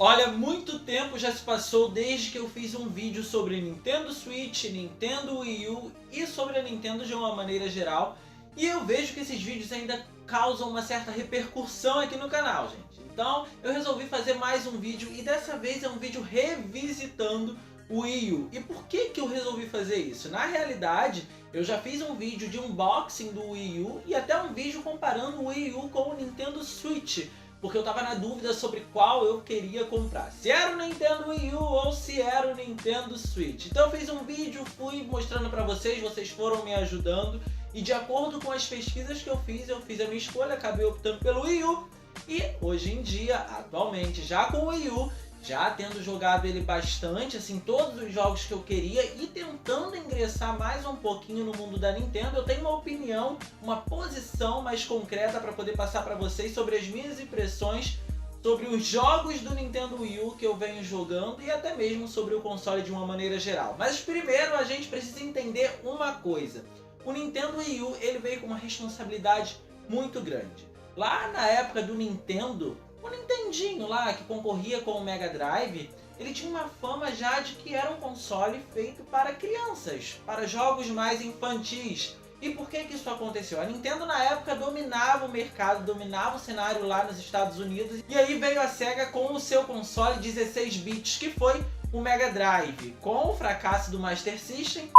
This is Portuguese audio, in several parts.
Olha, muito tempo já se passou desde que eu fiz um vídeo sobre Nintendo Switch, Nintendo Wii U e sobre a Nintendo de uma maneira geral. E eu vejo que esses vídeos ainda causam uma certa repercussão aqui no canal, gente. Então eu resolvi fazer mais um vídeo e dessa vez é um vídeo revisitando o Wii U. E por que eu resolvi fazer isso? Na realidade, eu já fiz um vídeo de unboxing do Wii U e até um vídeo comparando o Wii U com o Nintendo Switch, porque eu tava na dúvida sobre qual eu queria comprar, se era o Nintendo Wii U ou se era o Nintendo Switch. Então eu fiz um vídeo, fui mostrando pra vocês, vocês foram me ajudando e de acordo com as pesquisas que eu fiz a minha escolha, acabei optando pelo Wii U e hoje em dia, atualmente, já com o Wii U, já tendo jogado ele bastante, assim, todos os jogos que eu queria e tentando ingressar mais um pouquinho no mundo da Nintendo, eu tenho uma opinião, uma posição mais concreta para poder passar para vocês sobre as minhas impressões sobre os jogos do Nintendo Wii U que eu venho jogando e até mesmo sobre o console de uma maneira geral. Mas primeiro a gente precisa entender uma coisa. O Nintendo Wii U ele veio com uma responsabilidade muito grande. Lá na época do Nintendo, o Nintendinho lá, que concorria com o Mega Drive, ele tinha uma fama já de que era um console feito para crianças, para jogos mais infantis. E por que isso aconteceu? A Nintendo na época dominava o mercado, dominava o cenário lá nos Estados Unidos, e aí veio a Sega com o seu console 16 bits, que foi o Mega Drive. Com o fracasso do Master System,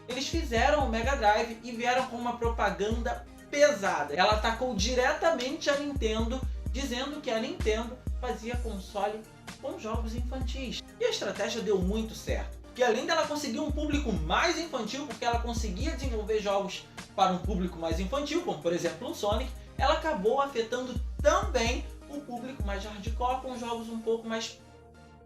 eles fizeram o Mega Drive e vieram com uma propaganda pesada. Ela atacou diretamente a Nintendo, dizendo que a Nintendo fazia console com jogos infantis. E a estratégia deu muito certo, porque além dela conseguir um público mais infantil, porque ela conseguia desenvolver jogos para um público mais infantil, como por exemplo o Sonic, ela acabou afetando também o público mais hardcore, com jogos um pouco mais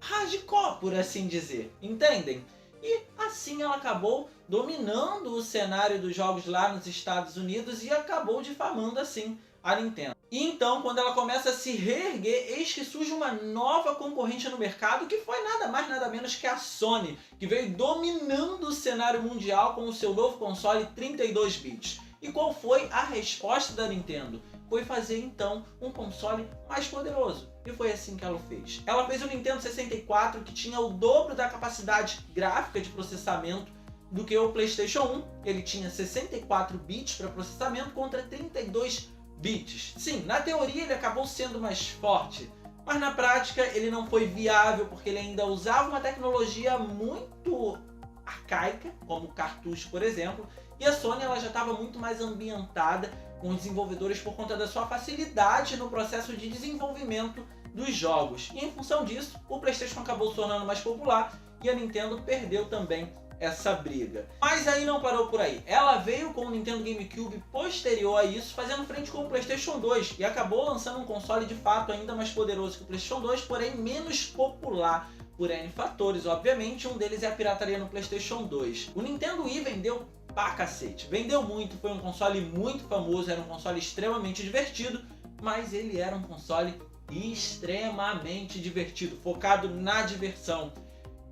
hardcore, por assim dizer, entendem? E assim ela acabou dominando o cenário dos jogos lá nos Estados Unidos e acabou difamando assim a Nintendo. E então, quando ela começa a se reerguer, eis que surge uma nova concorrente no mercado, que foi nada mais nada menos que a Sony, que veio dominando o cenário mundial com o seu novo console 32 bits. E qual foi a resposta da Nintendo? Foi fazer então um console mais poderoso. E foi assim que ela fez. Ela fez o Nintendo 64, que tinha o dobro da capacidade gráfica de processamento do que o PlayStation 1. Ele tinha 64 bits para processamento contra 32 bits. Sim, na teoria ele acabou sendo mais forte, mas na prática ele não foi viável, porque ele ainda usava uma tecnologia muito arcaica, como o cartucho, por exemplo, e a Sony ela já estava muito mais ambientada com os desenvolvedores por conta da sua facilidade no processo de desenvolvimento dos jogos. E em função disso, o PlayStation acabou se tornando mais popular e a Nintendo perdeu também essa briga. Mas aí não parou por aí. Ela veio com o Nintendo GameCube posterior a isso, fazendo frente com o PlayStation 2 e acabou lançando um console de fato ainda mais poderoso que o PlayStation 2, porém menos popular por N fatores, obviamente. Um deles é a pirataria no PlayStation 2. O Nintendo Wii vendeu pra cacete, vendeu muito, foi um console muito famoso, era um console extremamente divertido, mas ele era um console extremamente divertido, focado na diversão.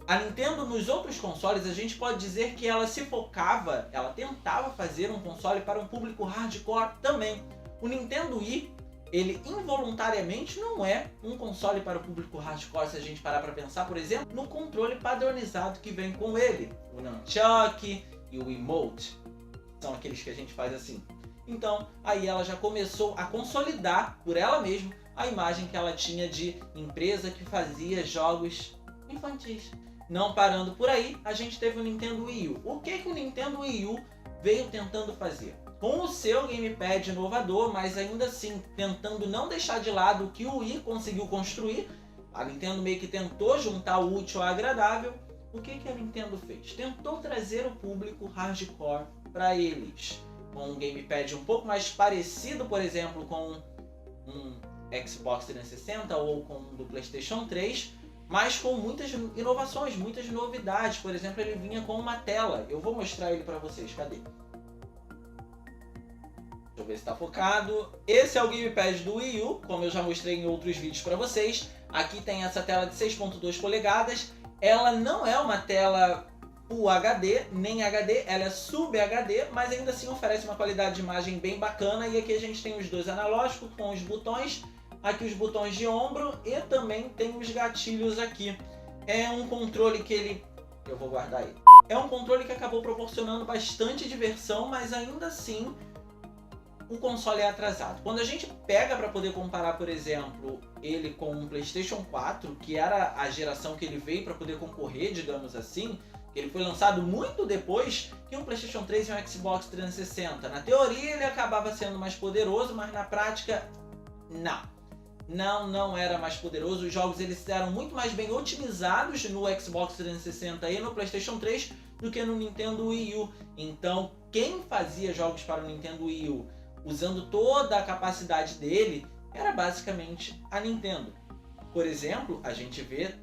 A Nintendo nos outros consoles, a gente pode dizer que ela se focava, ela tentava fazer um console para um público hardcore também. O Nintendo Wii, ele involuntariamente não é um console para o público hardcore, se a gente parar para pensar, por exemplo, no controle padronizado que vem com ele. O Nunchuck e o Emote são aqueles que a gente faz assim. Então, aí ela já começou a consolidar por ela mesma a imagem que ela tinha de empresa que fazia jogos infantis. Não parando por aí, a gente teve o Nintendo Wii U. O que o Nintendo Wii U veio tentando fazer? Com o seu gamepad inovador, mas ainda assim tentando não deixar de lado o que o Wii conseguiu construir, a Nintendo meio que tentou juntar o útil ao agradável. O que a Nintendo fez? Tentou trazer o público hardcore para eles, com um gamepad um pouco mais parecido, por exemplo, com um Xbox 360 ou com um do PlayStation 3, mas com muitas inovações, muitas novidades. Por exemplo, ele vinha com uma tela. Eu vou mostrar ele para vocês. Cadê? Deixa eu ver se está focado. Esse é o gamepad do Wii U, como eu já mostrei em outros vídeos para vocês. Aqui tem essa tela de 6.2 polegadas. Ela não é uma tela Full HD, nem HD, ela é Sub HD, mas ainda assim oferece uma qualidade de imagem bem bacana. E aqui a gente tem os dois analógicos com os botões aqui os botões de ombro e também tem os gatilhos aqui. É um controle que ele... eu vou guardar ele. É um controle que acabou proporcionando bastante diversão, mas ainda assim o console é atrasado. Quando a gente pega para poder comparar, por exemplo, ele com um PlayStation 4, que era a geração que ele veio para poder concorrer, digamos assim, que ele foi lançado muito depois que um PlayStation 3 e um Xbox 360. Na teoria ele acabava sendo mais poderoso, mas na prática, não era mais poderoso. Os jogos eles eram muito mais bem otimizados no Xbox 360 e no PlayStation 3 do que no Nintendo Wii U. Então, quem fazia jogos para o Nintendo Wii U usando toda a capacidade dele era basicamente a Nintendo. Por exemplo, a gente vê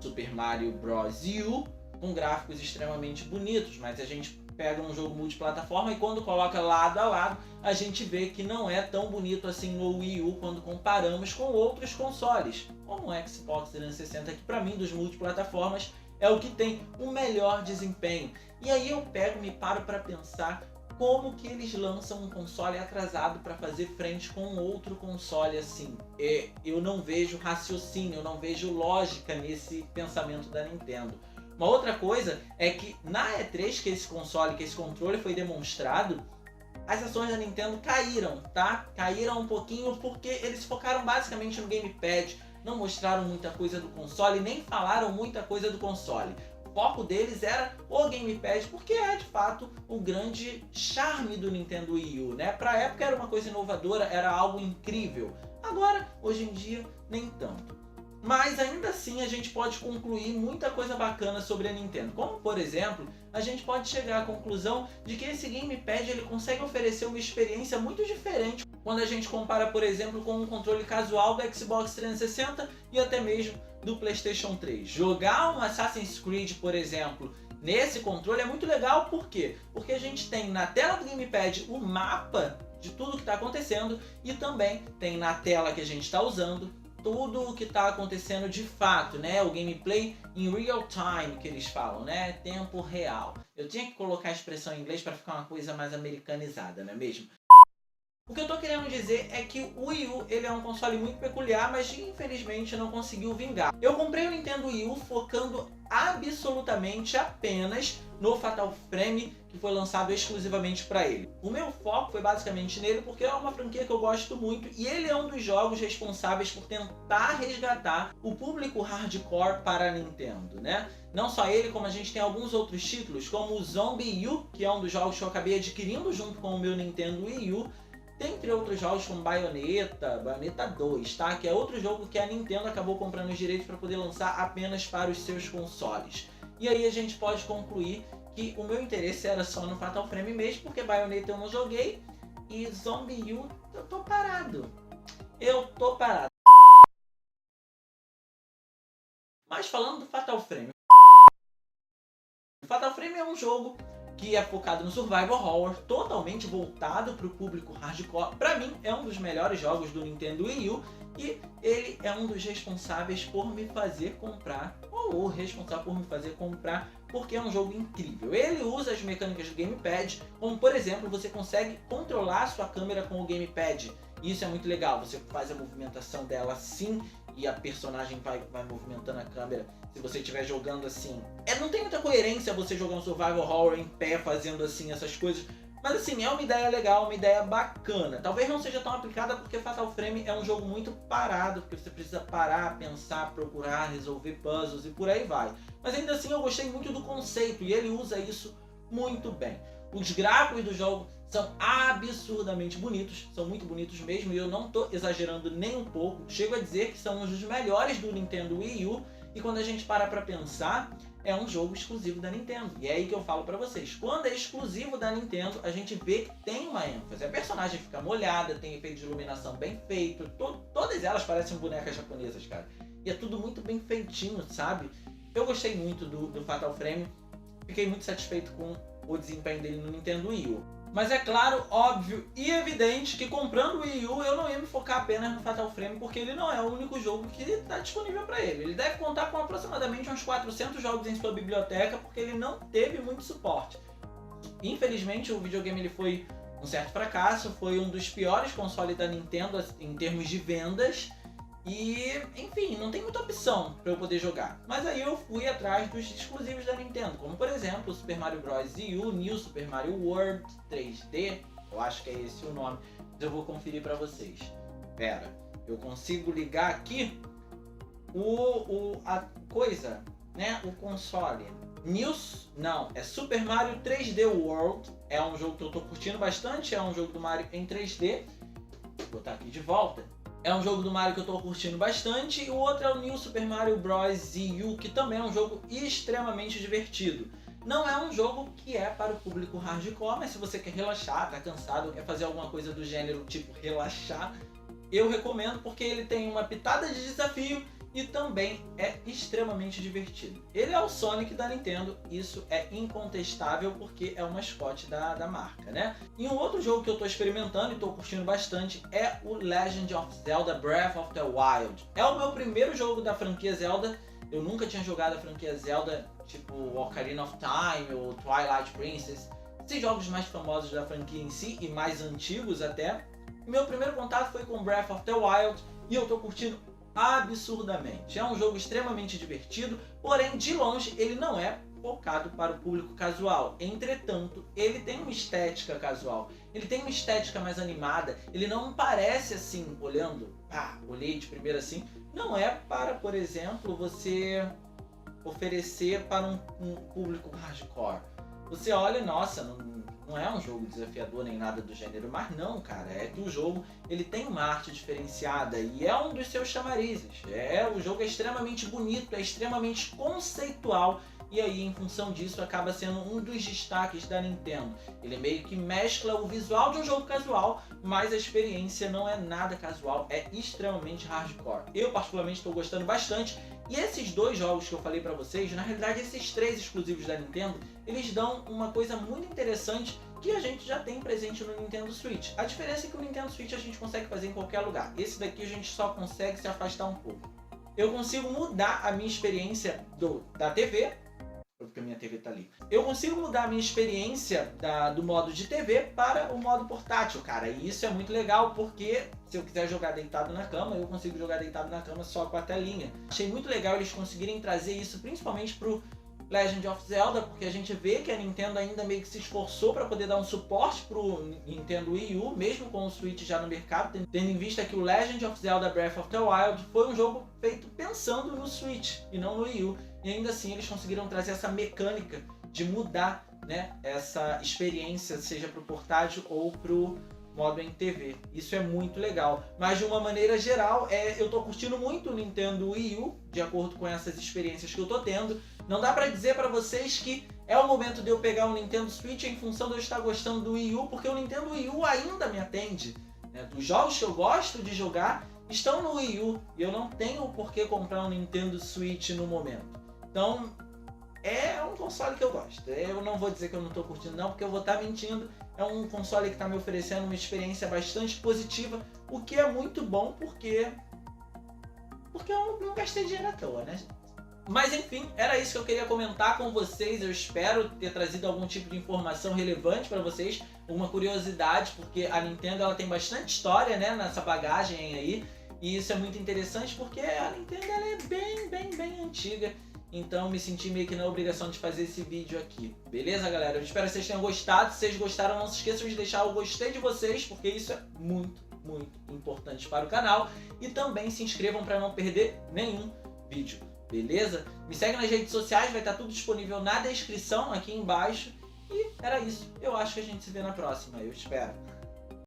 Super Mario Bros. U com gráficos extremamente bonitos, mas a gente pega um jogo multiplataforma e quando coloca lado a lado, a gente vê que não é tão bonito assim no Wii U quando comparamos com outros consoles, como o Xbox 360, que para mim dos multiplataformas é o que tem o melhor desempenho. E aí eu me paro para pensar como que eles lançam um console atrasado para fazer frente com outro console assim. Eu não vejo raciocínio, eu não vejo lógica nesse pensamento da Nintendo. Uma outra coisa é que na E3 que esse controle foi demonstrado, as ações da Nintendo caíram, tá? Caíram um pouquinho porque eles focaram basicamente no gamepad, não mostraram muita coisa do console, nem falaram muita coisa do console. O foco deles era o gamepad, porque é de fato o grande charme do Nintendo Wii U, né? Pra época era uma coisa inovadora, era algo incrível. Agora, hoje em dia, nem tanto. Mas ainda assim a gente pode concluir muita coisa bacana sobre a Nintendo. Como por exemplo, a gente pode chegar à conclusão de que esse gamepad ele consegue oferecer uma experiência muito diferente quando a gente compara, por exemplo, com um controle casual do Xbox 360 e até mesmo do PlayStation 3. Jogar um Assassin's Creed, por exemplo, nesse controle é muito legal, por quê? Porque a gente tem na tela do gamepad o mapa de tudo que está acontecendo e também tem na tela que a gente está usando tudo o que está acontecendo de fato, né? O gameplay em real time, que eles falam, né? Tempo real. Eu tinha que colocar a expressão em inglês para ficar uma coisa mais americanizada, não é mesmo? O que eu tô querendo dizer é que o Wii U ele é um console muito peculiar, mas infelizmente não conseguiu vingar. Eu comprei o Nintendo Wii U focando absolutamente apenas no Fatal Frame, que foi lançado exclusivamente para ele. O meu foco foi basicamente nele porque é uma franquia que eu gosto muito e ele é um dos jogos responsáveis por tentar resgatar o público hardcore para a Nintendo, né? Não só ele, como a gente tem alguns outros títulos, como o Zombie U, que é um dos jogos que eu acabei adquirindo junto com o meu Nintendo Wii U, dentre outros jogos como Bayonetta 2, tá? Que é outro jogo que a Nintendo acabou comprando os direitos para poder lançar apenas para os seus consoles. E aí a gente pode concluir que o meu interesse era só no Fatal Frame mesmo, porque Bayonetta eu não joguei e Zombie U eu tô parado. Mas falando do Fatal Frame. O Fatal Frame é um jogo que é focado no survival horror, totalmente voltado para o público hardcore. Para mim, é um dos melhores jogos do Nintendo Wii U e ele é um dos responsáveis por me fazer comprar, ou o responsável por me fazer comprar, porque é um jogo incrível. Ele usa as mecânicas do gamepad, como por exemplo, você consegue controlar a sua câmera com o gamepad. Isso é muito legal, você faz a movimentação dela assim e a personagem vai movimentando a câmera. Se você estiver jogando assim, não tem muita coerência você jogar um survival horror em pé fazendo assim essas coisas, mas assim, é uma ideia legal, uma ideia bacana. Talvez não seja tão aplicada porque Fatal Frame é um jogo muito parado, porque você precisa parar, pensar, procurar, resolver puzzles e por aí vai. Mas ainda assim eu gostei muito do conceito e ele usa isso muito bem. Os gráficos do jogo são absurdamente bonitos, são muito bonitos mesmo, e eu não estou exagerando nem um pouco. Chego a dizer que são um dos melhores do Nintendo Wii U, e quando a gente para pra pensar, é um jogo exclusivo da Nintendo. E é aí que eu falo pra vocês, quando é exclusivo da Nintendo, a gente vê que tem uma ênfase. A personagem fica molhada, tem efeito de iluminação bem feito, todas elas parecem bonecas japonesas, cara. E é tudo muito bem feitinho, sabe? Eu gostei muito do Fatal Frame, fiquei muito satisfeito com o desempenho dele no Nintendo Wii U. Mas é claro, óbvio e evidente que comprando o Wii U eu não ia me focar apenas no Fatal Frame, porque ele não é o único jogo que está disponível para ele. Ele deve contar com aproximadamente uns 400 jogos em sua biblioteca, porque ele não teve muito suporte. Infelizmente o videogame ele foi um certo fracasso, foi um dos piores consoles da Nintendo em termos de vendas. E, enfim, não tem muita opção para eu poder jogar. Mas aí eu fui atrás dos exclusivos da Nintendo, como por exemplo o Super Mario Bros. U, New Super Mario World 3D, eu acho que é esse o nome, mas eu vou conferir para vocês. Pera, eu consigo ligar aqui a coisa, né, o console. Não, é Super Mario 3D World, é um jogo que eu tô curtindo bastante, é um jogo do Mario em 3D. Vou botar aqui de volta. É um jogo do Mario que eu tô curtindo bastante, e o outro é o New Super Mario Bros. U, que também é um jogo extremamente divertido. Não é um jogo que é para o público hardcore, mas se você quer relaxar, tá cansado, quer fazer alguma coisa do gênero tipo relaxar, eu recomendo porque ele tem uma pitada de desafio e também é extremamente divertido. Ele é o Sonic da Nintendo, isso é incontestável porque é o mascote da marca, né? E um outro jogo que eu tô experimentando e tô curtindo bastante é o Legend of Zelda Breath of the Wild. É o meu primeiro jogo da franquia Zelda, eu nunca tinha jogado a franquia Zelda, tipo Ocarina of Time ou Twilight Princess, esses jogos mais famosos da franquia em si e mais antigos até. Meu primeiro contato foi com Breath of the Wild e eu tô curtindo absurdamente. É um jogo extremamente divertido, porém de longe ele não é focado para o público casual. Entretanto, ele tem uma estética casual, ele tem uma estética mais animada, ele não parece assim, olhei de primeira assim, não é para, por exemplo, você oferecer para um público hardcore. Você olha, nossa, não é um jogo desafiador nem nada do gênero, mas não, cara, é que o jogo ele tem uma arte diferenciada e é um dos seus chamarizes. O jogo é extremamente bonito, é extremamente conceitual e aí em função disso acaba sendo um dos destaques da Nintendo. Ele meio que mescla o visual de um jogo casual, mas a experiência não é nada casual, é extremamente hardcore. Eu particularmente estou gostando bastante. E esses dois jogos que eu falei pra vocês, na realidade esses três exclusivos da Nintendo, eles dão uma coisa muito interessante que a gente já tem presente no Nintendo Switch. A diferença é que o Nintendo Switch a gente consegue fazer em qualquer lugar. Esse daqui a gente só consegue se afastar um pouco. Eu consigo mudar a minha experiência da TV, porque a minha TV tá ali. Eu consigo mudar a minha experiência do modo de TV para o modo portátil, cara. E isso é muito legal porque se eu quiser jogar deitado na cama, eu consigo jogar deitado na cama só com a telinha. Achei muito legal eles conseguirem trazer isso principalmente pro Legend of Zelda, porque a gente vê que a Nintendo ainda meio que se esforçou para poder dar um suporte pro Nintendo Wii U, mesmo com o Switch já no mercado, tendo em vista que o Legend of Zelda Breath of the Wild foi um jogo feito pensando no Switch e não no Wii U. E ainda assim eles conseguiram trazer essa mecânica de mudar, né, essa experiência, seja pro portátil ou pro modo em TV. Isso é muito legal. Mas de uma maneira geral, eu tô curtindo muito o Nintendo Wii U, de acordo com essas experiências que eu tô tendo. Não dá pra dizer pra vocês que é o momento de eu pegar o Nintendo Switch em função de eu estar gostando do Wii U, porque o Nintendo Wii U ainda me atende, né? Dos jogos que eu gosto de jogar estão no Wii U e eu não tenho por que comprar um Nintendo Switch no momento. Então, é um console que eu gosto. Eu não vou dizer que eu não tô curtindo não, porque eu vou estar mentindo. É um console que está me oferecendo uma experiência bastante positiva, o que é muito bom porque eu não gastei dinheiro à toa, né, gente? Mas enfim, era isso que eu queria comentar com vocês. Eu espero ter trazido algum tipo de informação relevante para vocês, uma curiosidade, porque a Nintendo ela tem bastante história, né, nessa bagagem aí. E isso é muito interessante porque a Nintendo ela é bem antiga. Então me senti meio que na obrigação de fazer esse vídeo aqui. Beleza, galera? Eu espero que vocês tenham gostado. Se vocês gostaram, não se esqueçam de deixar o gostei de vocês, porque isso é muito importante para o canal. E também se inscrevam para não perder nenhum vídeo. Beleza? Me segue nas redes sociais, vai estar tudo disponível na descrição aqui embaixo. E era isso. Eu acho que a gente se vê na próxima. Eu espero.